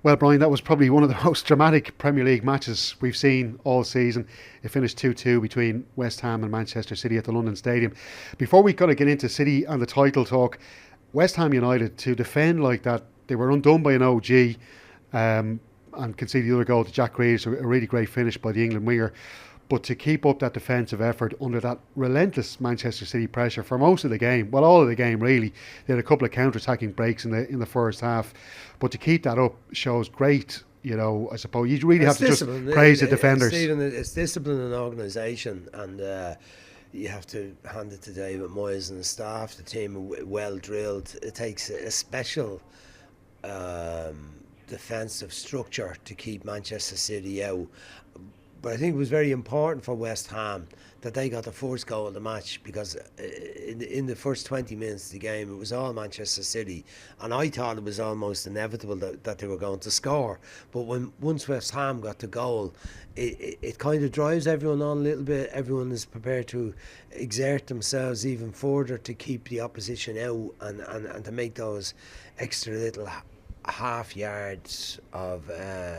Well, Brian, that was probably one of the most dramatic Premier League matches we've seen all season. It finished 2-2 between West Ham and Manchester City at the London Stadium. Before we kind of get into City and the title talk, West Ham United, to defend like that, they were undone by an OG and conceded the other goal to Jack Grealish, a really great finish by the England winger. But to keep up that defensive effort under that relentless Manchester City pressure for most of the game, well, all of the game really, they had a couple of counter-attacking breaks in the first half. But to keep that up shows great, I suppose you really have to just praise the defenders. Stephen, it's discipline and organisation, and you have to hand it to David Moyes and the staff. The team are well drilled. It takes a special defensive structure to keep Manchester City out. But I think it was very important for West Ham that they got the first goal of the match, because in the first 20 minutes of the game it was all Manchester City, and I thought it was almost inevitable that they were going to score. But once West Ham got the goal, it kind of drives everyone on a little bit. Everyone is prepared to exert themselves even further to keep the opposition out and to make those extra little half yards of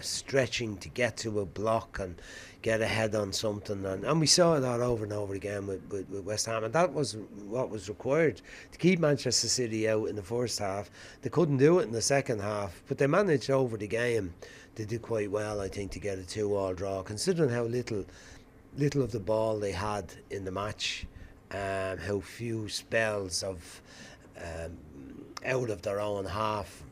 stretching to get to a block and get ahead on something, and we saw that over and over again with West Ham, and that was what was required to keep Manchester City out in the first half. They couldn't do it in the second half, but they managed over the game. They did quite well, I think, to get a 2-2 draw, considering how little of the ball they had in the match, how few spells of out of their own half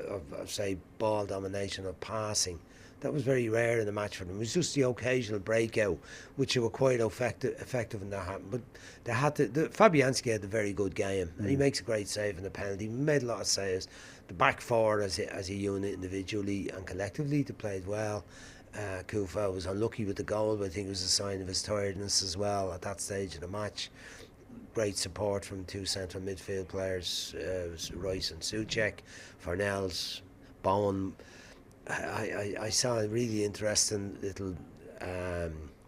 of say ball domination or passing. That was very rare in the match for them. It was just the occasional breakout, which they were quite effective in that. But they had to. Fabianski had a very good game, and he makes a great save in the penalty. He made a lot of saves. The back four as a unit, individually and collectively, they played well. Kufa was unlucky with the goal, but I think it was a sign of his tiredness as well at that stage of the match. Great support from two central midfield players, Rice and Souček. Fornells, Bowen. I saw a really interesting little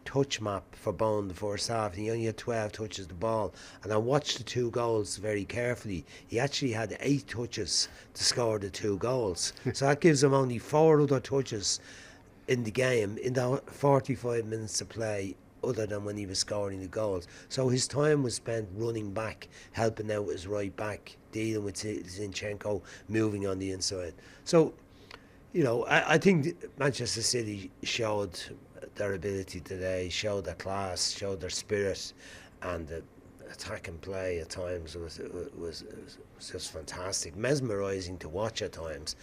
touch map for Bowen the first half. He only had 12 touches the ball, and I watched the two goals very carefully. He actually had 8 touches to score the 2 goals. So that gives him only 4 other touches in the game in the 45 minutes of play, other than when he was scoring the goals. So his time was spent running back, helping out his right back, dealing with Zinchenko, moving on the inside. So, I think Manchester City showed their ability today, showed their class, showed their spirit, and the attack and play at times was just fantastic, mesmerising to watch at times,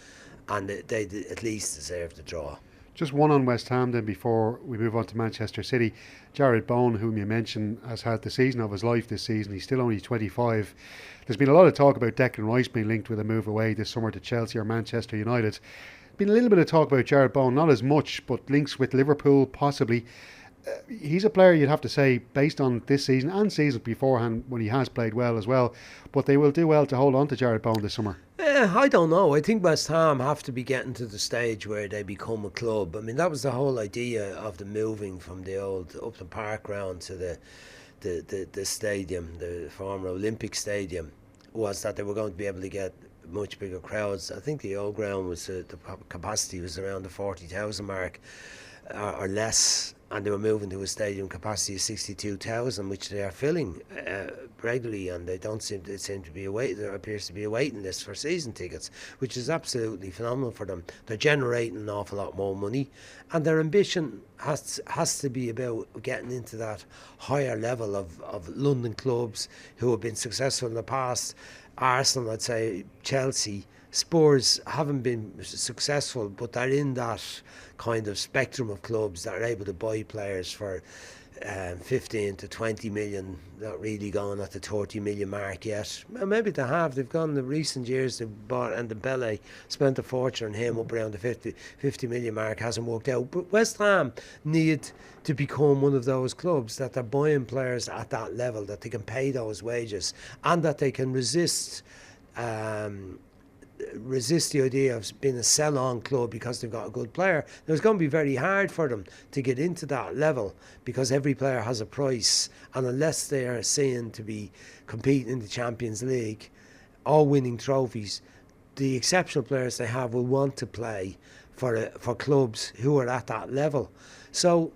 and they at least deserved the draw. Just one on West Ham then before we move on to Manchester City. Jarrod Bowen, whom you mentioned, has had the season of his life this season. He's still only 25. There's been a lot of talk about Declan Rice being linked with a move away this summer to Chelsea or Manchester United. Been a little bit of talk about Jarrod Bowen, not as much, but links with Liverpool possibly. He's a player, you'd have to say, based on this season and seasons beforehand when he has played well as well, but they will do well to hold on to Jarrod Bowen this summer. I don't know. I think West Ham have to be getting to the stage where they become a club. I mean, that was the whole idea of the moving from the old Upton Park ground to the stadium, the former Olympic Stadium, was that they were going to be able to get much bigger crowds. I think the old ground was the capacity was around the 40,000 mark or less, and they were moving to a stadium capacity of 62,000, which they are filling regularly, and they don't seem to be there appears to be a waiting list for season tickets, which is absolutely phenomenal for them. They're generating an awful lot more money, and their ambition has to be about getting into that higher level of London clubs who have been successful in the past. Arsenal, I'd say, Chelsea, Spurs haven't been successful, but they're in that kind of spectrum of clubs that are able to buy players for 15 to 20 million, not really going at the 30 million mark yet. Well, maybe they have. They've gone in the recent years, they've bought, and Dembele spent a fortune on him up around the 50 million mark, hasn't worked out. But West Ham need to become one of those clubs that they're buying players at that level, that they can pay those wages, and that they can resist the idea of being a sell-on club because they've got a good player. Now, it's going to be very hard for them to get into that level because every player has a price, and unless they are seen to be competing in the Champions League or winning trophies, the exceptional players they have will want to play for clubs who are at that level. So,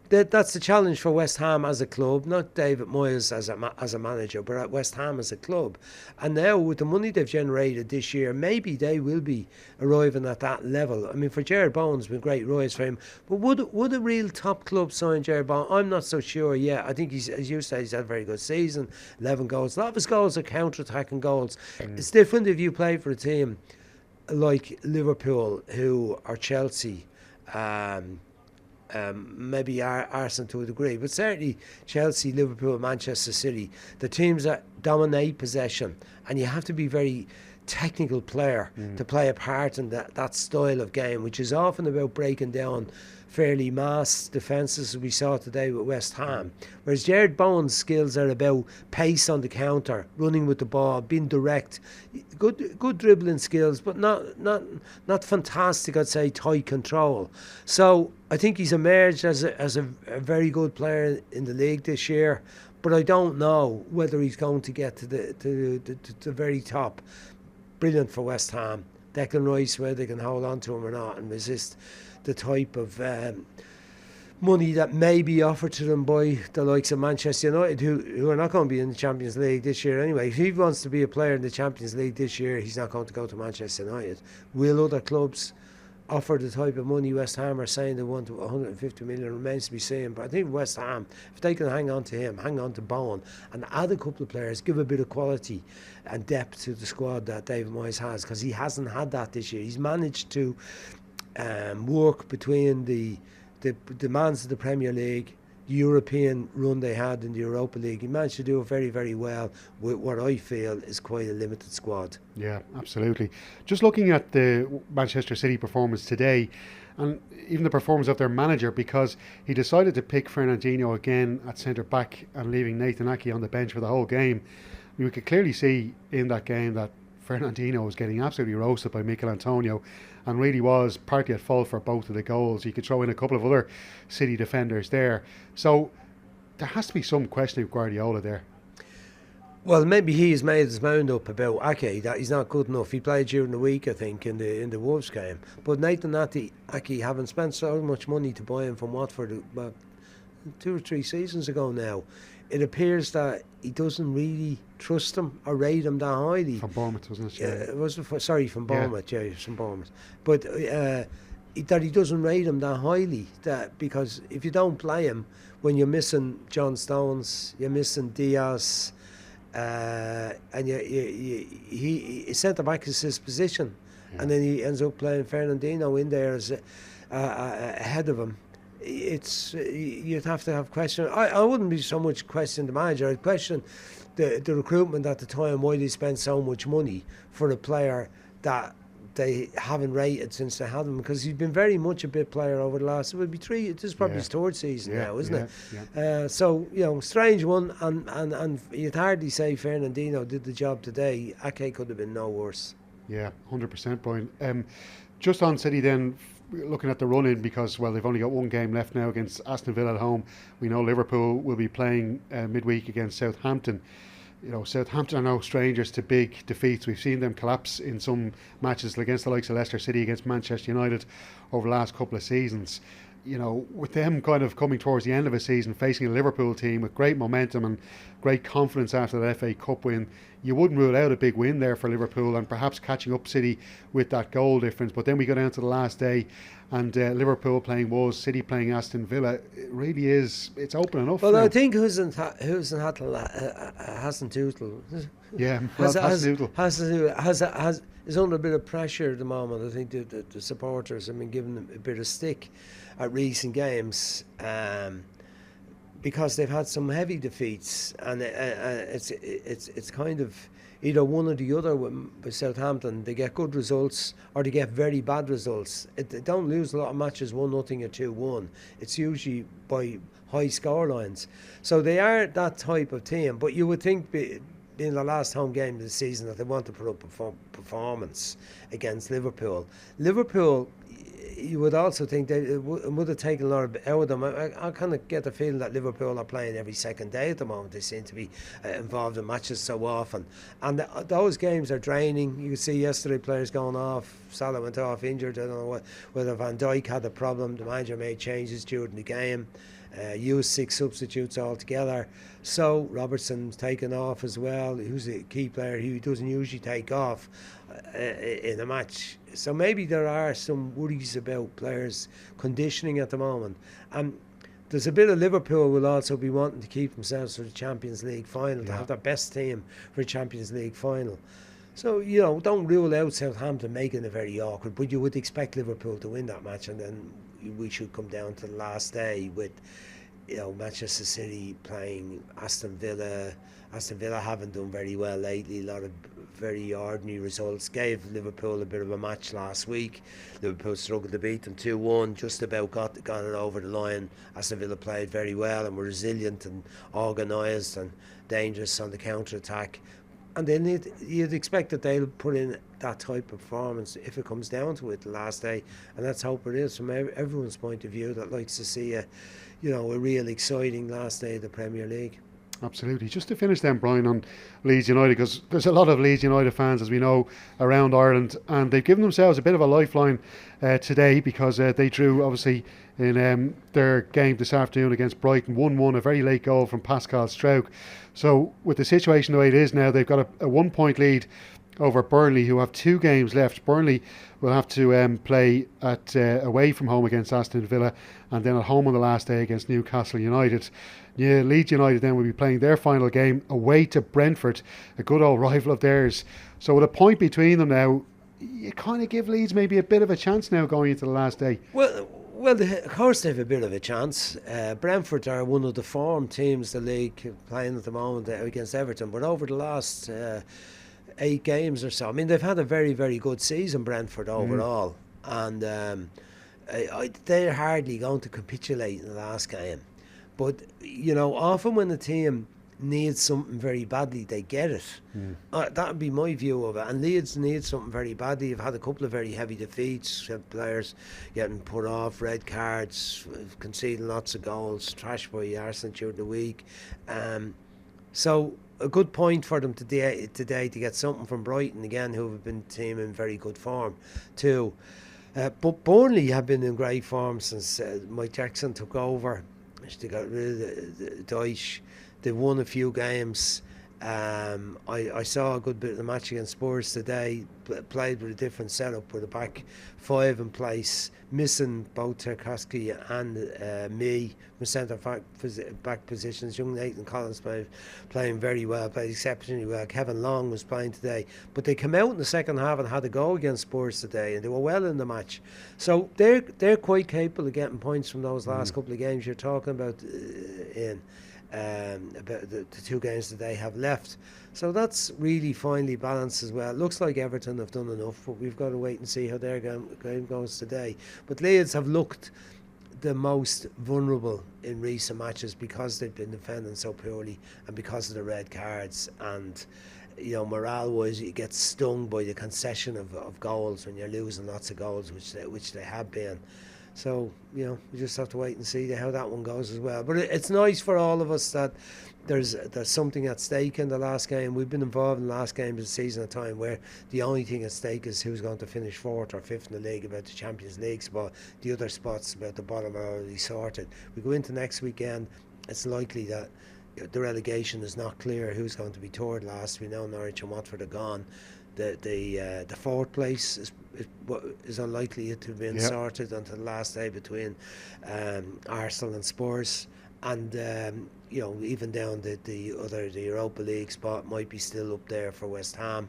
that's the challenge for West Ham as a club, not David Moyes as a manager, but at West Ham as a club. And now with the money they've generated this year, maybe they will be arriving at that level. I mean, for Jarrod Bowen, it's been a great rise for him. But would a real top club sign Jarrod Bowen? I'm not so sure yet. I think he's, as you say, he's had a very good season, 11 goals. A lot of his goals are counter-attacking goals. It's different if you play for a team like Liverpool, who are Chelsea, maybe Arsenal to a degree, but certainly Chelsea, Liverpool, Manchester City, the teams that dominate possession, and you have to be very technical player to play a part in that style of game, which is often about breaking down fairly mass defences, as we saw today with West Ham. Whereas Jarrod Bowen's skills are about pace on the counter, running with the ball, being direct, good dribbling skills, but not fantastic, I'd say, tight control. So I think he's emerged as a very good player in the league this year, but I don't know whether he's going to get to the very top. Brilliant for West Ham. Declan Rice, whether they can hold on to him or not and resist the type of money that may be offered to them by the likes of Manchester United, who are not going to be in the Champions League this year anyway. If he wants to be a player in the Champions League this year, he's not going to go to Manchester United. Will other clubs offer the type of money West Ham are saying they want? 150 million remains to be seen. But I think West Ham, if they can hang on to him, hang on to Bowen, and add a couple of players, give a bit of quality and depth to the squad that David Moyes has, because he hasn't had that this year. He's managed to work between the demands of the Premier League, the European run they had in the Europa League. He managed to do it very, very well with what I feel is quite a limited squad. Yeah, absolutely. Just looking at the Manchester City performance today, and even the performance of their manager, because he decided to pick Fernandinho again at centre-back and leaving Nathan Ake on the bench for the whole game. We could clearly see in that game that Fernandinho was getting absolutely roasted by Mikel Antonio and really was partly at fault for both of the goals. You could throw in a couple of other City defenders there. So there has to be some question of Guardiola there. Well, maybe he has made his mind up about Ake, that he's not good enough. He played during the week, I think, in the Wolves game. But Nathan Ake, having spent so much money to buy him from Watford about 2 or 3 seasons ago now, it appears that he doesn't really trust him or rate him that highly. From Bournemouth, wasn't it? Yeah, it was from Bournemouth. Yeah, from Bournemouth. But that he doesn't rate him that highly. Because if you don't play him when you're missing John Stones, you're missing Diaz, and he centre back is his position, and then he ends up playing Fernandinho in there as ahead of him. You'd have to have question. I wouldn't be so much question the manager. I'd question the recruitment at the time, why they spent so much money for a player that they haven't rated since they had him, because he's been very much a bit player over the last, it would be 3, this is probably his 3rd season now, isn't it? Yeah. So, strange one, and you'd hardly say Fernandinho did the job today. Ake could have been no worse. Yeah, 100%, Brian. Just on City then, looking at the run-in, because, well, they've only got 1 game left now against Aston Villa at home. We know Liverpool will be playing midweek against Southampton. Southampton are no strangers to big defeats. We've seen them collapse in some matches against the likes of Leicester City, against Manchester United over the last couple of seasons. With them kind of coming towards the end of a season, facing a Liverpool team with great momentum and great confidence after that FA Cup win, you wouldn't rule out a big win there for Liverpool and perhaps catching up City with that goal difference. But then we go down to the last day, and Liverpool playing Wolves, City playing Aston Villa. It really is, it's open enough. Well, now. I think Hassan Tuchel is under a bit of pressure at the moment. I think the supporters have been giving him a bit of stick at recent games, because they've had some heavy defeats, and it's kind of either one or the other with Southampton. They get good results or they get very bad results. They don't lose a lot of matches 1-0 or 2-1. It's usually by high score lines. So they are that type of team. But you would think in the last home game of the season that they want to put up a performance against Liverpool. Liverpool, you would also think that it would have taken a lot out of them. I kind of get the feeling that Liverpool are playing every second day at the moment. They seem to be involved in matches so often, and those games are draining. You could see yesterday players going off. Salah went off injured. I don't know whether Van Dijk had a problem. The manager made changes during the game. Used 6 substitutes altogether. So Robertson's taken off as well, who's a key player who doesn't usually take off in a match. So maybe there are some worries about players' conditioning at the moment. There's a bit of Liverpool will also be wanting to keep themselves for the Champions League final, to have their best team for a Champions League final. So, don't rule out Southampton making it very awkward, but you would expect Liverpool to win that match, and then we should come down to the last day with, Manchester City playing Aston Villa. Aston Villa haven't done very well lately. A lot of very ordinary results. Gave Liverpool a bit of a match last week. Liverpool struggled to beat them 2-1. Just about got it over the line. Aston Villa played very well and were resilient and organised and dangerous on the counter-attack. And then you'd expect that they'll put in that type of performance if it comes down to it the last day, and let's hope it is from everyone's point of view that likes to see a real exciting last day of the Premier League. Absolutely. Just to finish then, Brian, on Leeds United, because there's a lot of Leeds United fans, as we know, around Ireland, and they've given themselves a bit of a lifeline today, because they drew, obviously, in their game this afternoon against Brighton, 1-1, a very late goal from Pascal Struijk. So with the situation the way it is now, they've got a 1 point lead over Burnley, who have 2 games left. Burnley will have to play away from home against Aston Villa, and then at home on the last day against Newcastle United. Yeah, Leeds United then will be playing their final game away to Brentford, a good old rival of theirs. So with a point between them now, you kind of give Leeds maybe a bit of a chance now going into the last day. Well, of course they have a bit of a chance. Brentford are one of the form teams the league playing at the moment against Everton, but over the last 8 games or so, I mean, they've had a very, very good season, Brentford, overall, and they're hardly going to capitulate in the last game. But, often when the team needs something very badly, they get it. That would be my view of it. And Leeds needs something very badly. You've had a couple of very heavy defeats, players getting put off, red cards, conceding lots of goals, trashed by Arsenal during the week. So a good point for them today to get something from Brighton again, who have been a team in very good form too. But Burnley have been in great form since Mike Jackson took over. They got rid of the Dyche. They've won a few games. I saw a good bit of the match against Spurs today. Played with a different setup, with a back 5 in place, missing both Tarkowski and me from centre back positions. Young Nathan Collins playing very well, played exceptionally well. Kevin Long was playing today, but they came out in the second half and had a go against Spurs today, and they were well in the match. So they're quite capable of getting points from those last couple of games you're talking about, Ian. About the 2 games that they have left. So that's really finely balanced as well. It looks like Everton have done enough, but we've got to wait and see how their game goes today. But Leeds have looked the most vulnerable in recent matches because they've been defending so poorly and because of the red cards. And morale-wise, you get stung by the concession of goals when you're losing lots of goals, which they have been. So, we just have to wait and see how that one goes as well. But it's nice for all of us that there's something at stake in the last game. We've been involved in the last game of the season at a time where the only thing at stake is who's going to finish 4th or 5th in the league, about the Champions League spot. The other spots about the bottom are already sorted. We go into next weekend, it's likely that the relegation is not clear who's going to be 3rd last. We know Norwich and Watford are gone. The 4th place is unlikely to have been sorted until the last day between Arsenal and Spurs, and even down the Europa League spot might be still up there for West Ham,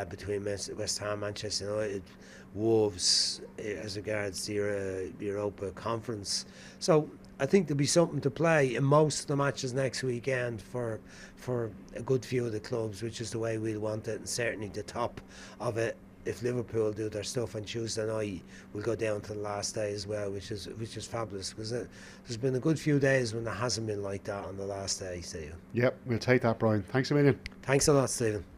between West Ham, Manchester United, Wolves as regards the Europa Conference. So I think there'll be something to play in most of the matches next weekend for a good few of the clubs, which is the way we'll want it, and certainly the top of it. If Liverpool do their stuff on Tuesday night, we'll go down to the last day as well, which is fabulous, because there's been a good few days when there hasn't been like that on the last day, Stephen. Yep, we'll take that, Brian. Thanks a million. Thanks a lot, Stephen.